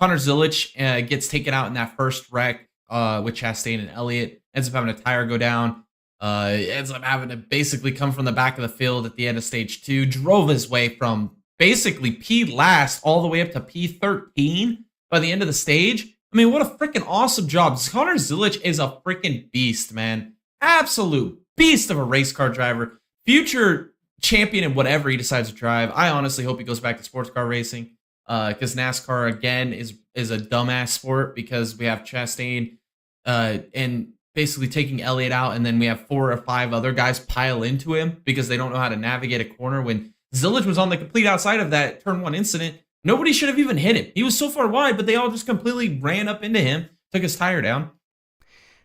Connor Zilisch gets taken out in that first wreck with Chastain and Elliott. Ends up having a tire go down. Ends up having to basically come from the back of the field at the end of stage 2. Drove his way from basically P last all the way up to P13 by the end of the stage. I mean, what a freaking awesome job. Connor Zilisch is a freaking beast, man. Absolute beast of a race car driver. Future champion in whatever he decides to drive. I honestly hope he goes back to sports car racing because NASCAR, again, is a dumbass sport because we have Chastain and basically taking Elliott out, and then we have 4 or 5 other guys pile into him because they don't know how to navigate a corner. When Zilisch was on the complete outside of that turn 1 incident, nobody should have even hit him. He was so far wide, but they all just completely ran up into him, took his tire down.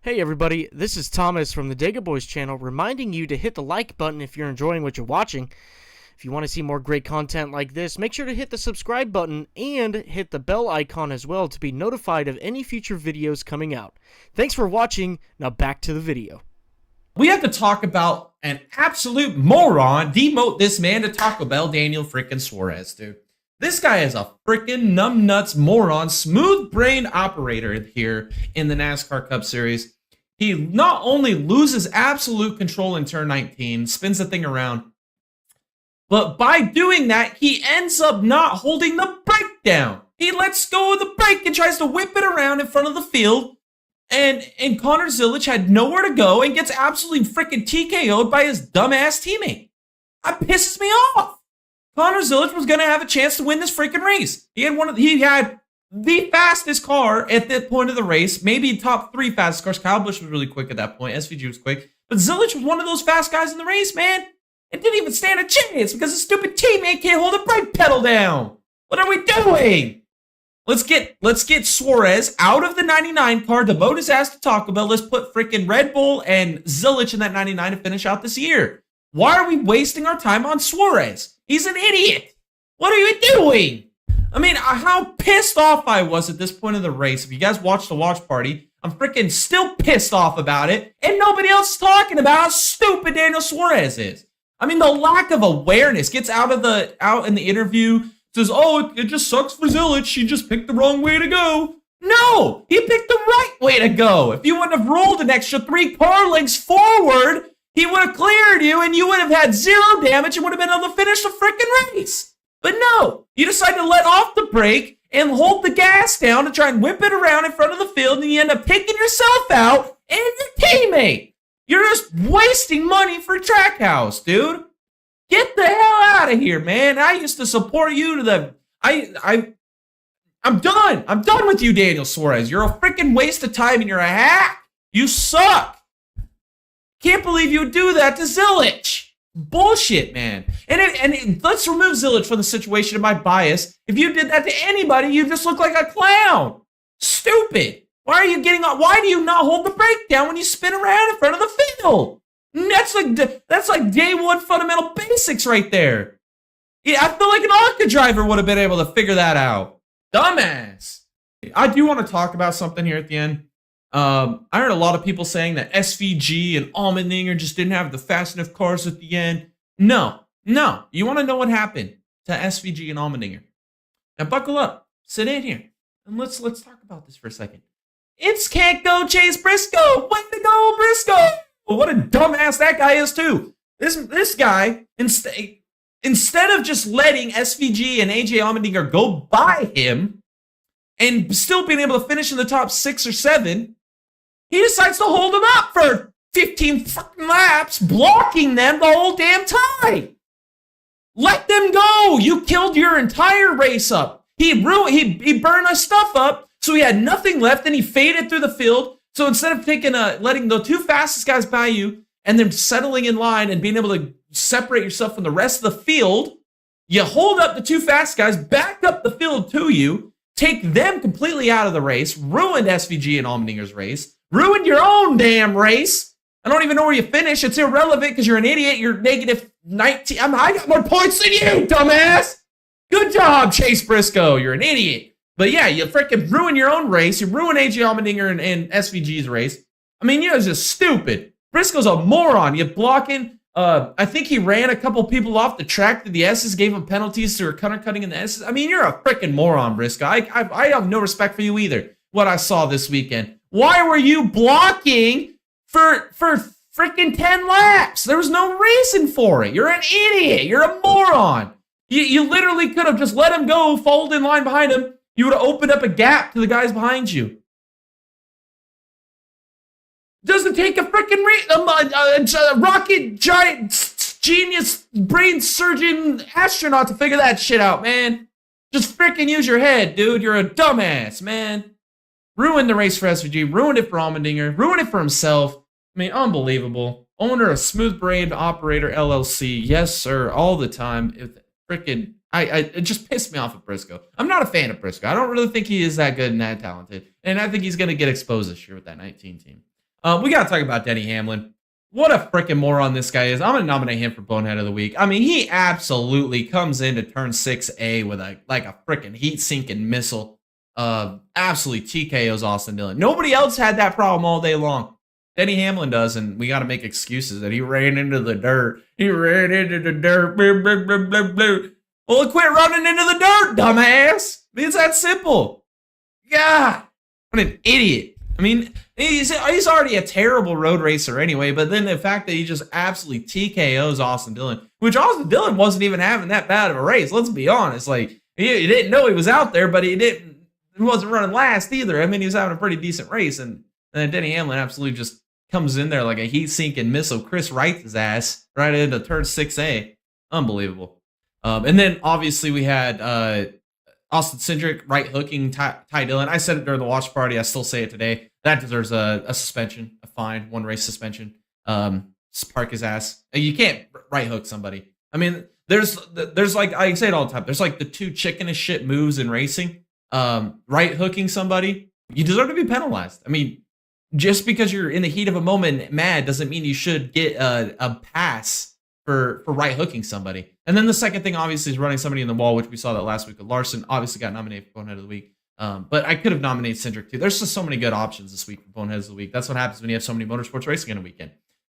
Hey everybody, this is Thomas from the Dega Boys channel, reminding you to hit the like button if you're enjoying what you're watching. If you want to see more great content like this, make sure to hit the subscribe button and hit the bell icon as well to be notified of any future videos coming out. Thanks for watching, now back to the video. We have to talk about an absolute moron. Demote this man to Taco Bell, Daniel freaking Suarez, dude. This guy is a freaking numbnuts moron, smooth brain operator here in the NASCAR Cup Series. He not only loses absolute control in turn 19, spins the thing around, but by doing that, he ends up not holding the brake down. He lets go of the brake and tries to whip it around in front of the field. And Connor Zilisch had nowhere to go and gets absolutely freaking TKO'd by his dumbass teammate. That pisses me off. Connor Zilisch was going to have a chance to win this freaking race. He had the fastest car at that point of the race, maybe top 3 fastest cars. Kyle Busch was really quick at that point. SVG was quick. But Zilisch was one of those fast guys in the race, man. It didn't even stand a chance because his stupid teammate can't hold the brake pedal down. What are we doing? Let's get Suarez out of the 99 car, demote his ass to Taco Bell. Let's put freaking Red Bull and Zilisch in that 99 to finish out this year. Why are we wasting our time on Suarez? He's an idiot. What are you doing? I mean, how pissed off I was at this point of the race. If you guys watched the watch party, I'm freaking still pissed off about it. And nobody else is talking about how stupid Daniel Suarez is. I mean, the lack of awareness gets out in the interview, says, oh, it just sucks for Zilisch. She just picked the wrong way to go. No, he picked the right way to go. If you wouldn't have rolled an extra 3 car lengths forward, he would have cleared you and you would have had 0 damage and would have been able to finish the freaking race. But no, you decide to let off the brake and hold the gas down to try and whip it around in front of the field, and you end up taking yourself out and your teammate. You're just wasting money for Trackhouse, dude. Get the hell out of here, man. I used to support you to the... I'm done. I'm done with you, Daniel Suarez. You're a freaking waste of time and you're a hack. You suck. Can't believe you would do that to Zilisch. Bullshit, man. And let's remove Zilisch from the situation of my bias. If you did that to anybody, you just look like a clown. Stupid. Why do you not hold the brake down when you spin around in front of the field? That's like day 1 fundamental basics right there. Yeah, I feel like an ARCA driver would have been able to figure that out. Dumbass. I do want to talk about something here at the end. I heard a lot of people saying that SVG and Allmendinger just didn't have the fast enough cars at the end. No. You want to know what happened to SVG and Allmendinger? Now buckle up, sit in here, and let's talk about this for a second. It's can't go Chase Briscoe. Way to go, Briscoe. What a dumbass that guy is too. This guy, instead of just letting SVG and AJ Allmendinger go by him and still being able to finish in the top 6 or 7, he decides to hold them up for 15 fucking laps, blocking them the whole damn time. Let them go. You killed your entire race up. He burned us stuff up, so he had nothing left, and he faded through the field. So instead of letting the 2 fastest guys by you and then settling in line and being able to separate yourself from the rest of the field, you hold up the 2 fast guys, back up the field to you, take them completely out of the race, ruined SVG and Allmendinger's race, ruined your own damn race. I don't even know where you finish. It's irrelevant because you're an idiot. You're negative 19. I got more points than you, dumbass. Good job, Chase Briscoe. You're an idiot. But yeah, you freaking ruin your own race. You ruin AJ Allmendinger and SVG's race. I mean, you're just stupid. Briscoe's a moron. You're blocking I think he ran a couple people off the track to the S's, gave them penalties through cutting in the S's. I mean, you're a freaking moron, Briscoe. I have no respect for you either. What I saw this weekend. Why were you blocking for freaking 10 laps? There was no reason for it. You're an idiot. You're a moron. You literally could have just let him go, fold in line behind him. You would have opened up a gap to the guys behind you. Doesn't take a freaking rocket giant genius brain surgeon astronaut to figure that shit out, man. Just freaking use your head, dude. You're a dumbass, man. Ruined the race for SVG, ruined it for Allmendinger, ruined it for himself. I mean, unbelievable. Owner of Smooth Brain Operator LLC. Yes, sir, all the time. It just pissed me off at Briscoe. I'm not a fan of Briscoe. I don't really think he is that good and that talented. And I think he's going to get exposed this year with that 19 team. We got to talk about Denny Hamlin. What a freaking moron this guy is. I'm going to nominate him for Bonehead of the Week. I mean, he absolutely comes into turn 6A with a freaking heat-sinking missile. Absolutely TKOs Austin Dillon. Nobody else had that problem all day long. Denny Hamlin does, and we got to make excuses that he ran into the dirt. He ran into the dirt. Blah, blah, blah, blah, blah. Well, quit running into the dirt, dumbass. It's that simple. God, what an idiot. I mean, he's already a terrible road racer anyway, but then the fact that he just absolutely TKOs Austin Dillon, which Austin Dillon wasn't even having that bad of a race. Let's be honest. Like, he didn't know he was out there, but he wasn't running last either. I mean, he was having a pretty decent race, and then Denny Hamlin absolutely just comes in there like a heat-sinking missile. Chris Wright his ass right into turn 6A. Unbelievable. And then, obviously, we had Austin Cindric right-hooking Ty Dillon. I said it during the watch party. I still say it today. That deserves a suspension, a fine, one-race suspension. Park his ass. You can't right-hook somebody. I mean, there's like, I say it all the time, there's like the two chicken-ish shit moves in racing. Right-hooking somebody, you deserve to be penalized. I mean, just because you're in the heat of a moment mad doesn't mean you should get a pass for right-hooking somebody. And then the second thing, obviously, is running somebody in the wall, which we saw that last week with Larson. Obviously got nominated for Bonehead of the Week. But I could have nominated Cindric, too. There's just so many good options this week for Boneheads of the Week. That's what happens when you have so many motorsports racing in a weekend.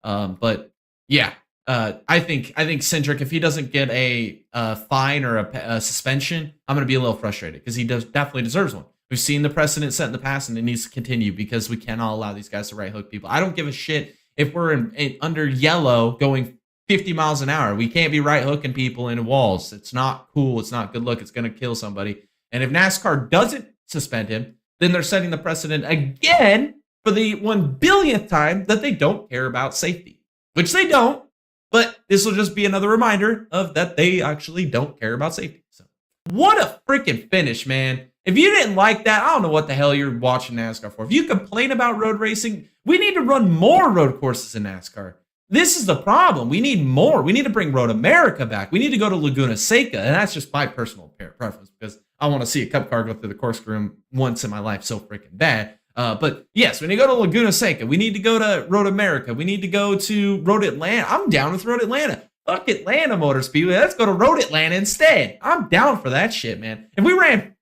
But, yeah, I think Cindric, if he doesn't get a fine or a suspension, I'm going to be a little frustrated because he definitely deserves one. We've seen the precedent set in the past, and it needs to continue because we cannot allow these guys to right-hook people. I don't give a shit if we're under yellow going 50 miles an hour. We can't be right-hooking people into walls. It's not cool. It's not good look. It's going to kill somebody. And if NASCAR doesn't suspend him, then they're setting the precedent again for the 1 billionth time that they don't care about safety, which they don't. But this will just be another reminder of that they actually don't care about safety. So, what a freaking finish, man. If you didn't like that, I don't know what the hell you're watching NASCAR for. If you complain about road racing, we need to run more road courses in NASCAR. This is the problem. We need more. We need to bring Road America back. We need to go to Laguna Seca, and that's just my personal preference because I want to see a cup car go through the corkscrew once in my life so freaking bad. But yes, when you go to Laguna Seca, we need to go to Road America. We need to go to Road Atlanta. I'm down with Road Atlanta. Fuck Atlanta Motor Speedway. Let's go to Road Atlanta instead. I'm down for that shit, man. If we ran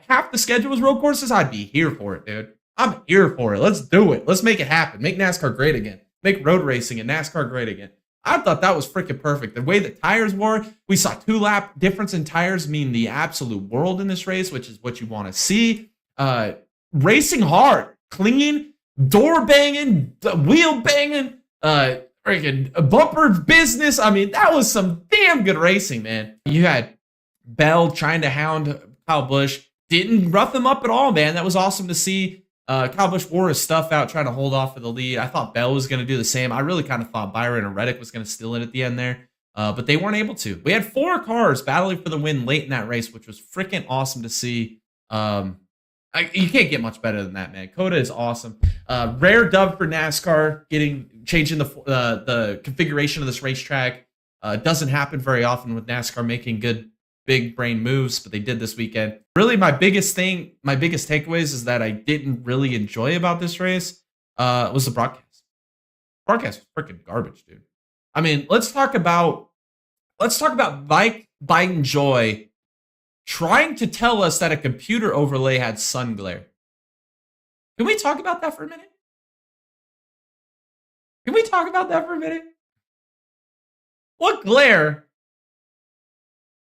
half the schedule as road courses, I'd be here for it, dude. I'm here for it. Let's do it. Let's make it happen. Make NASCAR great again. Make road racing and NASCAR great again. I thought that was freaking perfect. The way the tires were, we saw 2-lap difference in tires mean the absolute world in this race, which is what you want to see. Racing hard, clinging, door banging, wheel banging, freaking bumper business. I mean, that was some damn good racing, man. You had Bell trying to hound Kyle Busch. Didn't rough him up at all, man. That was awesome to see. Kyle Busch wore his stuff out trying to hold off for the lead. I thought Bell was going to do the same. I really kind of thought Byron and Reddick was going to steal it at the end there, but they weren't able to. We had 4 cars battling for the win late in that race, which was freaking awesome to see. You can't get much better than that, man. COTA is awesome. Rare dub for NASCAR, changing the configuration of this racetrack. Doesn't happen very often with NASCAR making good big brain moves, but they did this weekend. Really, my biggest takeaways is that I didn't really enjoy about this race was the broadcast. Broadcast was freaking garbage, dude. I mean, let's talk about Mike Biden Joy trying to tell us that a computer overlay had sun glare. Can we talk about that for a minute? What glare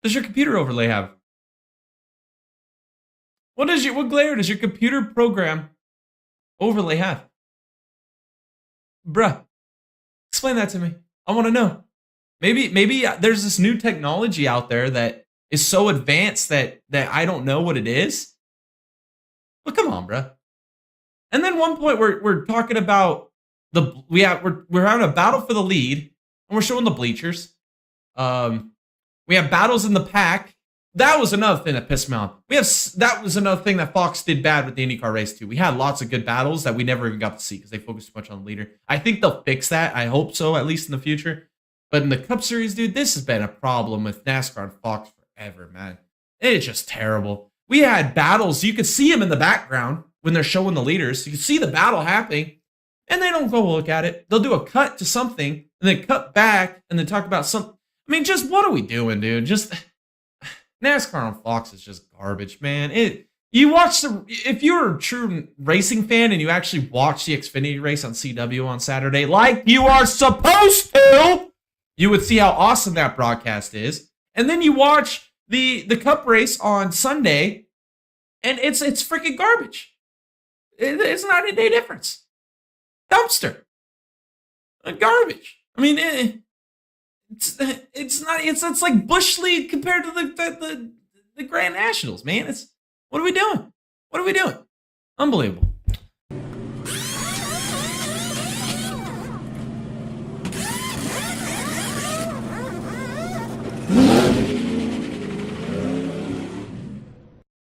does your computer overlay have? What glare does your computer program overlay have? Bruh, explain that to me. I want to know. Maybe there's this new technology out there that is so advanced that I don't know what it is. But come on, bruh. And then one point we're talking about we're having a battle for the lead, and we're showing the bleachers. We have battles in the pack. That was another thing that pissed me off. That was another thing that Fox did bad with the IndyCar race too. We had lots of good battles that we never even got to see because they focused too much on the leader. I think they'll fix that. I hope so, at least in the future. But in the Cup Series, dude, this has been a problem with NASCAR and Fox forever, man. It's just terrible. We had battles. You could see them in the background when they're showing the leaders. You can see the battle happening, and they don't go look at it. They'll do a cut to something, and then cut back, and then talk about something. I mean, just what are we doing, dude? Just NASCAR on Fox is just garbage, man. If you're a true racing fan and you actually watch the Xfinity race on CW on Saturday, like you are supposed to, you would see how awesome that broadcast is. And then you watch the Cup race on Sunday, and it's freaking garbage. It's not a day difference. Dumpster. Garbage. I mean, it's like Bush League compared to the Grand Nationals, man. What are we doing? What are we doing? Unbelievable.